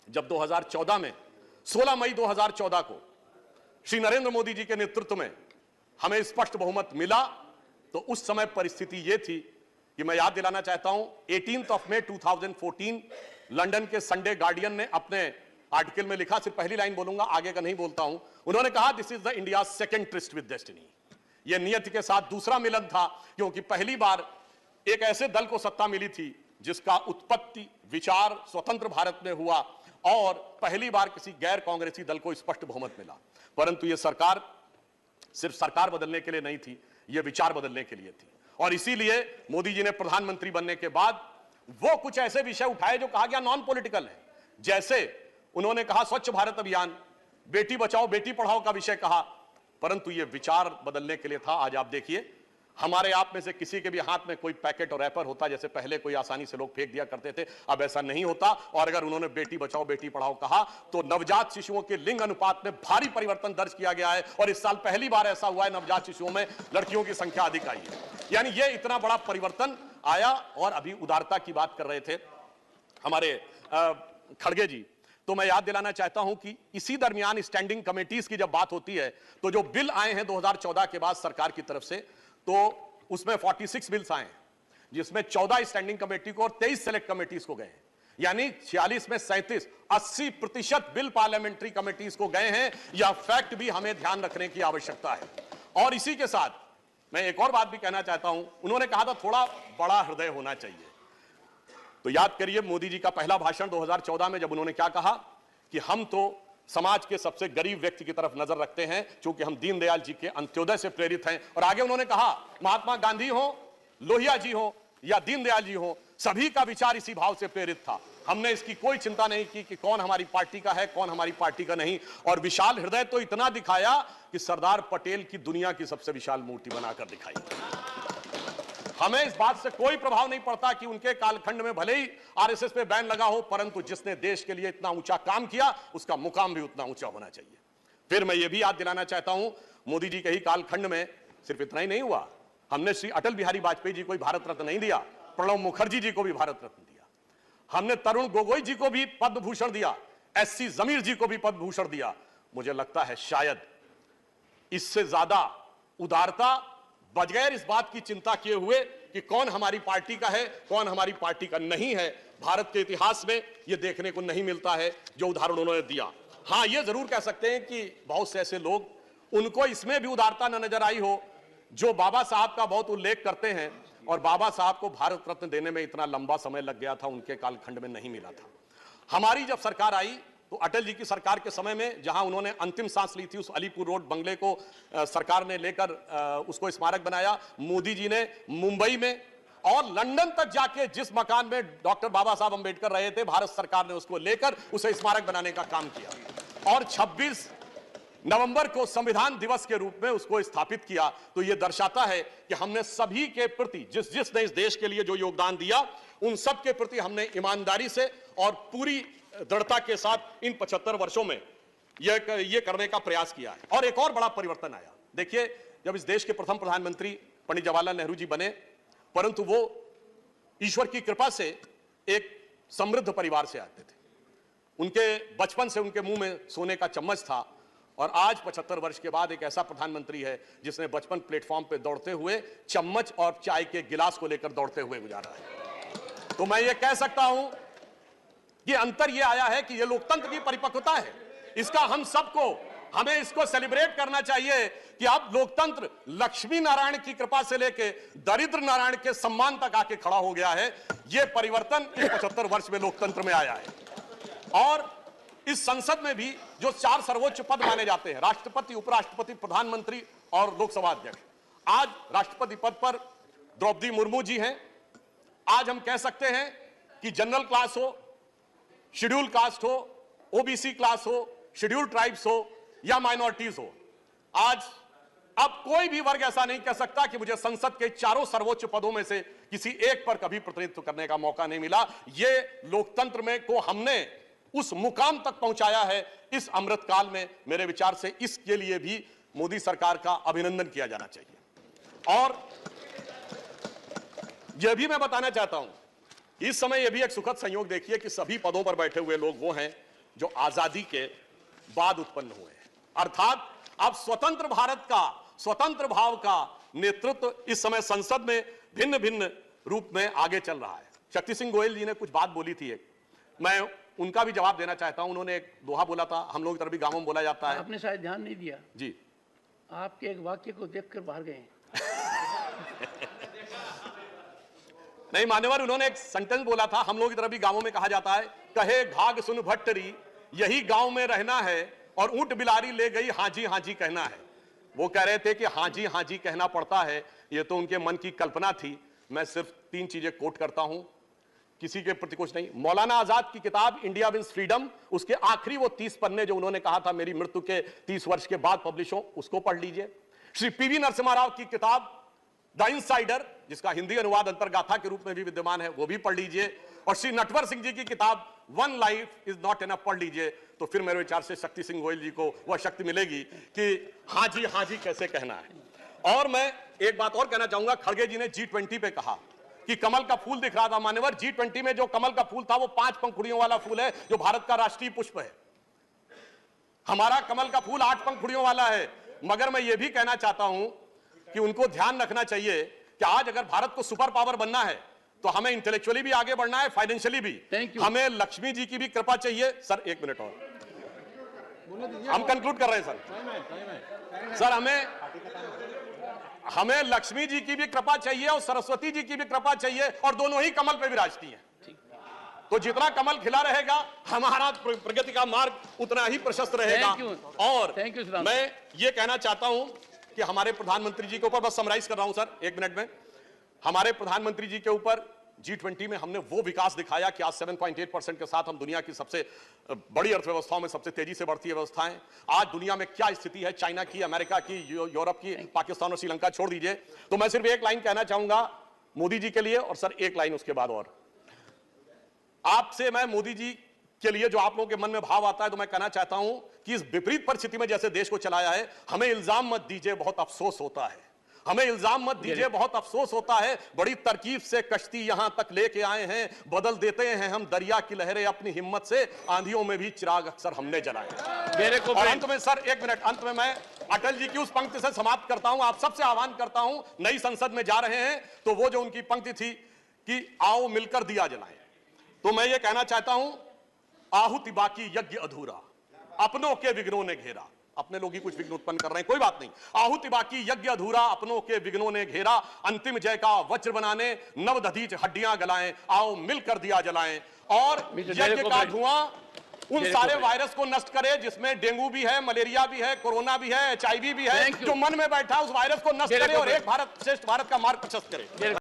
जब 2014 में 16 मई 2014 को श्री नरेंद्र मोदी जी के नेतृत्व में हमें स्पष्ट बहुमत मिला, तो उस समय परिस्थिति यह थी कि मैं याद दिलाना चाहता हूं, 18 मई 2014 लंदन के संडे गार्डियन ने अपने आर्टिकल में लिखा, सिर्फ पहली लाइन बोलूंगा, आगे का नहीं बोलता हूं। उन्होंने कहा, this is the India second tourist with destiny. यह नियति के साथ दूसरा मिलन था, क्योंकि पहली बार एक ऐसे दल को सत्ता मिली थी जिसका उत्पत्ति विचार स्वतंत्र भारत में हुआ, और पहली बार किसी गैर कांग्रेसी दल को स्पष्ट बहुमत मिला। परंतु यह सरकार सिर्फ सरकार बदलने के लिए नहीं थी, यह विचार बदलने के लिए थी। और इसीलिए मोदी जी ने प्रधानमंत्री बनने के बाद वो कुछ ऐसे विषय उठाए जो कहा गया नॉन पॉलिटिकल है। जैसे उन्होंने कहा स्वच्छ भारत अभियान, बेटी बचाओ बेटी पढ़ाओ का विषय कहा, परंतु यह विचार बदलने के लिए था। आज आप देखिए, हमारे आप में से किसी के भी हाथ में कोई पैकेट और रैपर होता, जैसे पहले कोई आसानी से लोग फेंक दिया करते थे, अब ऐसा नहीं होता। और अगर उन्होंने बेटी बचाओ बेटी पढ़ाओ कहा, तो नवजात शिशुओं के लिंग अनुपात में भारी परिवर्तन दर्ज किया गया है, और इस साल पहली बार ऐसा हुआ है नवजात शिशुओं में लड़कियों की संख्या अधिक आई है। यानी यह इतना बड़ा परिवर्तन आया। और अभी उदारता की बात कर रहे थे हमारे खड़गे जी, तो मैं याद दिलाना चाहता हूं कि इसी दरमियान स्टैंडिंग कमेटीज की जब बात होती है, तो जो बिल आए हैं 2014 के बाद सरकार की तरफ से, तो उसमें 46 बिल्स आए हैं, जिसमें 14 स्टैंडिंग कमेटी को और 23 सेलेक्ट कमेटीज को गए हैं। यानी 46 में 37, 80% बिल पार्लियामेंट्री कमेटीज को गए हैं। यह फैक्ट भी हमें ध्यान रखने की आवश्यकता है। और इसी के साथ मैं एक और बात भी कहना चाहता हूं, उन्होंने कहा था थोड़ा बड़ा हृदय होना चाहिए। तो याद करिए मोदी जी का पहला भाषण 2014 में, जब उन्होंने क्या कहा कि हम तो समाज के सबसे गरीब व्यक्ति की तरफ नजर रखते हैं, क्योंकि हम दीनदयाल जी के अंत्योदय से प्रेरित हैं। और आगे उन्होंने कहा, महात्मा गांधी हो, लोहिया जी हो या दीनदयाल जी हो, सभी का विचार इसी भाव से प्रेरित था। हमने इसकी कोई चिंता नहीं की कि कौन हमारी पार्टी का है, कौन हमारी पार्टी का नहीं। और विशाल हृदय तो इतना दिखाया कि सरदार पटेल की दुनिया की सबसे विशाल मूर्ति बनाकर दिखाई। हमें इस बात से कोई प्रभाव नहीं पड़ता कि उनके कालखंड में भले ही आरएसएस पे बैन लगा हो, परंतु जिसने देश के लिए इतना ऊंचा काम किया, उसका मुकाम भी उतना ऊंचा होना चाहिए। फिर मैं ये भी याद दिलाना चाहता हूं, मोदी जी के ही कालखंड में सिर्फ इतना ही नहीं हुआ, हमने श्री अटल बिहारी वाजपेयी जी को भी भारत रत्न नहीं दिया, प्रणब मुखर्जी जी को भी भारत रत्न दिया, हमने तरुण गोगोई जी को भी पद्म भूषण दिया, एससी जमीर जी को भी पद्म भूषण दिया। मुझे लगता है शायद इससे ज्यादा उदारता, बगैर इस बात की चिंता किए हुए कि कौन हमारी पार्टी का है, कौन हमारी पार्टी का नहीं है, भारत के इतिहास में यह देखने को नहीं मिलता है जो उदाहरण उन्होंने दिया। हां, यह जरूर कह सकते हैं कि बहुत से ऐसे लोग, उनको इसमें भी उदारता न नजर आई हो, जो बाबा साहब का बहुत उल्लेख करते हैं, और बाबा साहब को भारत रत्न देने में इतना लंबा समय लग गया था, उनके कालखंड में नहीं मिला था। हमारी जब सरकार आई, तो अटल जी की सरकार के समय में जहां उन्होंने अंतिम सांस ली थी, उस अलीपुर रोड बंगले को सरकार ने लेकर उसको स्मारक बनाया। मोदी जी ने मुंबई में और लंदन तक जाके जिस मकान में डॉक्टर बाबा साहब अंबेडकर रहे थे, भारत सरकार ने उसको लेकर उसे स्मारक बनाने का काम किया, और 26 नवंबर को संविधान दिवस के रूप में उसको स्थापित किया। तो यह दर्शाता है कि हमने सभी के प्रति, जिसने इस देश के लिए जो योगदान दिया, उन सब के प्रति हमने ईमानदारी से और पूरी दृढ़ता के साथ इन 75 वर्षों में यह करने का प्रयास किया है। और एक और बड़ा परिवर्तन आया। देखिए, जब इस देश के प्रथम प्रधानमंत्री पंडित जवाहरलाल नेहरू जी बने, परंतु वो ईश्वर की कृपा से एक समृद्ध परिवार से आते थे। उनके बचपन से उनके मुंह में सोने का चम्मच था, और आज 75 वर्ष के बाद एक ऐसा प्रधानमंत्री है जिसने बचपन प्लेटफॉर्म पे दौड़ते हुए चम्मच और चाय के गिलास को लेकर दौड़ते हुए गुजारा है। तो मैं ये कह सकता हूं, ये अंतर ये आया है कि ये लोकतंत्र की परिपक्वता है। इसका हम सबको, हमें इसको सेलिब्रेट करना चाहिए कि अब लोकतंत्र लक्ष्मी नारायण की कृपा से लेके दरिद्र नारायण के सम्मान तक आके खड़ा हो गया है। ये परिवर्तन इस 75 वर्ष में लोकतंत्र में आया है। और इस संसद में भी जो 4 सर्वोच्च पद माने जाते हैं, राष्ट्रपति, उपराष्ट्रपति, प्रधानमंत्री और लोकसभा अध्यक्ष, आज राष्ट्रपति पद पर द्रौपदी मुर्मू जी हैं। आज हम कह सकते हैं कि जनरल क्लास हो, शेड्यूल कास्ट हो, ओबीसी क्लास हो, शेड्यूल ट्राइब्स हो या माइनॉरिटीज हो, आज अब कोई भी वर्ग ऐसा नहीं कह सकता कि मुझे संसद के 4 सर्वोच्च पदों में से किसी एक पर कभी प्रतिनिधित्व करने का मौका नहीं मिला। ये लोकतंत्र में को हमने उस मुकाम तक पहुंचाया है इस अमृतकाल में। मेरे विचार से इसके लिए भी मोदी सरकार का अभिनंदन किया जाना चाहिए। और यह भी मैं बताना चाहता हूं, इस समय यह भी एक सुखद संयोग देखिए कि सभी पदों पर बैठे हुए लोग वो हैं जो आजादी के बाद उत्पन्न हुए हैं। अर्थात अब स्वतंत्र भारत का, स्वतंत्र भाव का नेतृत्व इस समय संसद में भिन्न भिन्न रूप में आगे चल रहा है। शक्ति सिंह गोयल जी ने कुछ बात बोली थी, मैं उनका भी जवाब देना चाहता हूं। उन्होंने एक दोहा बोला था, हम लोग की तरफ भी गांवों में बोला जाता है। आपने शायद ध्यान नहीं दिया जी, आपके एक वाक्य को देखकर बाहर गए। नहीं मान्यवर, उन्होंने एक सेंटेंस बोला था, हम लोग की तरफ भी गांवों में कहा जाता है, कहे घाघ सुन भट्टरी यही गांव में रहना है और ऊंट बिलारी ले गई हाजी हाजी कहना है। वो कह रहे थे कि हाजी हाजी कहना पड़ता है, ये तो उनके मन की कल्पना थी। मैं सिर्फ 3 चीजें कोट करता हूं, किसी के प्रति कुछ नहीं। मौलाना आजाद की किताब इंडिया विंस फ्रीडम, उसके आखिरी वो 30 पन्ने जो उन्होंने कहा था मेरी मृत्यु के 30 वर्ष के बाद पब्लिश हो, उसको पढ़ लीजिए। श्री पीवी नरसिम्हा राव की किताब द इनसाइडर, जिसका हिंदी अनुवाद अंतर्गाथा के रूप में भी विद्यमान है, वो भी पढ़ लीजिए। और श्री नटवर सिंह जी की किताब one life is not enough पढ़ लीजिए। तो फिर मेरे विचार से शक्ति सिंह गोयल जी को वह शक्ति मिलेगी कि हाँ जी कैसे कहना है। और मैं एक बात और कहना चाहूंगा, खड़गे जी ने G20 पे कहा कि कमल का फूल दिख रहा था। मान्यवर, G20 में जो कमल का फूल था वो 5 पंखुड़ियों वाला फूल है, जो भारत का राष्ट्रीय पुष्प है। हमारा कमल का फूल 8 पंखुड़ियों वाला है। मगर मैं ये भी कहना चाहता हूं कि उनको ध्यान रखना चाहिए कि आज अगर भारत को सुपर पावर बनना है तो हमें इंटेलेक्चुअली भी आगे बढ़ना है, फाइनेंशियली भी। हमें लक्ष्मी जी की भी कृपा चाहिए। सर 1 मिनट और, हम कंक्लूड कर रहे हैं सर। हमें लक्ष्मी जी की भी कृपा चाहिए और सरस्वती जी की भी कृपा चाहिए, और दोनों ही कमल पे विराजती हैं। तो जितना कमल खिला रहेगा हमारा प्रगति का मार्ग उतना ही प्रशस्त रहेगा। और मैं ये कहना चाहता हूं कि हमारे प्रधानमंत्री जी के ऊपर, बस समराइज कर रहा हूं सर 1 मिनट में, हमारे प्रधानमंत्री जी के ऊपर G20 में हमने वो विकास दिखाया कि आज 7.8% के साथ हम दुनिया की सबसे बड़ी अर्थव्यवस्थाओं में सबसे तेजी से बढ़ती व्यवस्थाएं। आज दुनिया में क्या स्थिति है, चाइना की, अमेरिका की, यूरोप की, पाकिस्तान और श्रीलंका छोड़ दीजिए। तो मैं सिर्फ एक लाइन कहना चाहूंगा मोदी जी के लिए, और सर एक लाइन उसके बाद और आपसे मैं मोदी जी के लिए जो आप लोगों के मन में भाव आता है, तो मैं कहना चाहता हूं कि इस विपरीत परिस्थिति में जैसे देश को चलाया है, हमें इल्जाम मत दीजिए, बहुत अफसोस होता है। हमें इल्जाम मत दीजिए, बहुत अफसोस होता है। बड़ी तरकीब से कश्ती यहां तक लेके आए हैं, बदल देते हैं हम दरिया की लहरें अपनी हिम्मत से, आंधियों में भी चिराग अक्सर हमने जलाए। और अंत में सर 1 मिनट, अंत में मैं अटल जी की उस पंक्ति से समाप्त करता हूं। आप सबसे आह्वान करता हूं, नई संसद में जा रहे हैं तो वो जो उनकी पंक्ति थी कि आओ मिलकर दिया जलाएं, तो मैं ये कहना चाहता हूं, आहुति बाकी यज्ञ अधूरा, अपनों के विघ्नों ने घेरा। अपने लोग ही कुछ विघ्न उत्पन्न कर रहे हैं, कोई बात नहीं। आहुति बाकी यज्ञ अधूरा, अपनों के विघ्नों ने घेरा, अंतिम जय का वज्र बनाने नवदधीच हड्डियां गलाएं, आओ मिलकर दिया जलाएं। और यज्ञ का धुआं उन सारे वायरस को नष्ट करे जिसमें डेंगू भी है, मलेरिया भी है, कोरोना भी है, HIV भी है, जो मन में बैठा उस वायरस को नष्ट करे और एक भारत श्रेष्ठ भारत का मार्ग प्रशस्त करे।